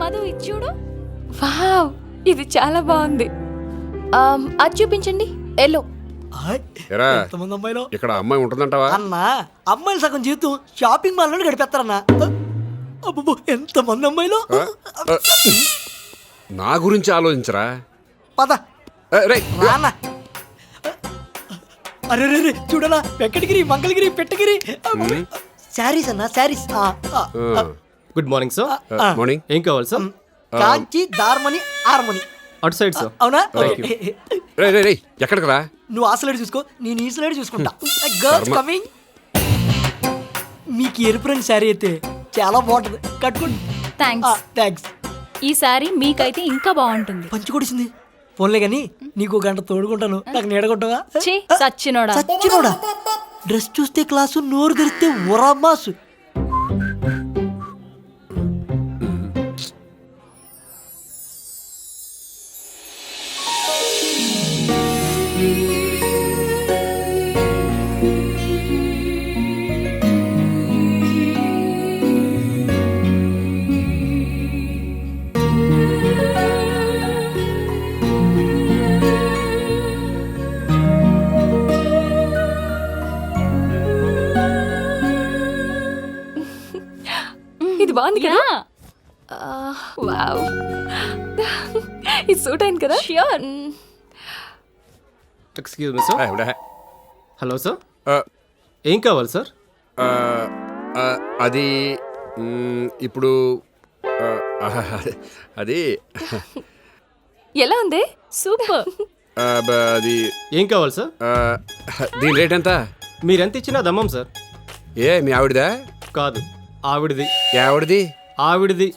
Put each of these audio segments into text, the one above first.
మధు ఇది చూడు. వావ్, ఇది చాలా బాగుంది. అది చూపించండి. ఎల్లో. ఎరా, ఎంతమంది అమ్మాయిలు ఇక్కడ అమ్మాయి ఉంటుందంటావా? అన్నా, అమ్మాయిలు సగం జీవితం షాపింగ్ మాల్ లోనే గడిపేస్తారన్నా. అబ్బో, ఎంతమంది అమ్మాయిలు. నా గురించి ఆలోచించరా. పద రేయ్, రానా. అరే రే రే, చూడనా, వెంకటగిరి, మంగళగిరి, పెట్టగిరి శారీస్ అన్నా, saris. Good morning sir. Morning. ఏం కావాలి సార్? కాంచి, దార్మని, ఆర్మని. అటు సైడ్ సార్. అవునా? రే రే రే, ఎక్కడికి రా? నువ్వు ఆ స్లైడ్ చూసుకో, నేను ఈ స్లైడ్ చూసుకుంటా. Girls coming. మీకు ఎరుపు రంగు శారీ అయితే చాలా బాగుంటుంది, కట్టుకోండి. థ్యాంక్స్. థ్యాంక్స్. ఈ సారీ మీకైతే ఇంకా బాగుంటుంది. పంచి కొడిసింది. ఫోన్లే కానీ నీకు గంట తోడుకుంటాను, నాకు నీడగొట్టవా? ఛీ, సచ్చినోడా. సచ్చినోడా. డ్రెస్ చూస్తే క్లాసు, నోరు తెరిస్తే ఉరామాసు. ఇది బాగుంది కదా. వావ్, ఇది సూట్ అయింది కదా. ష్యూర్. Excuse me sir. ఇవిడ. Hello sir. ఏం కావాలి సార్? అది ఇప్పుడు అది ఎలా ఉంది? సూపర్. అది ఏం కావాలి సార్? దీని రేట్ ఎంత? మీరెంత ఇచ్చినా దమ్మం సార్. ఏ మీ ఆవిడదా? కాదు, ఆవిడది. ఆవిడది? ఆవిడది.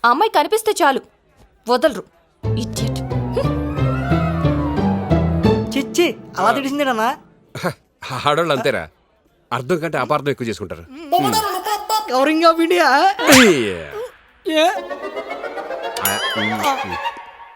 ఆ అమ్మాయి కనిపిస్తే చాలు వదలరు. ఇడియట్. చిచ్చి, అలా తెలిసిందేనన్నా. ఆడవాళ్ళు అంతేరా, అర్థం కంటే అపార్థం ఎక్కువ చేసుకుంటారు. Covering of India. ఏ.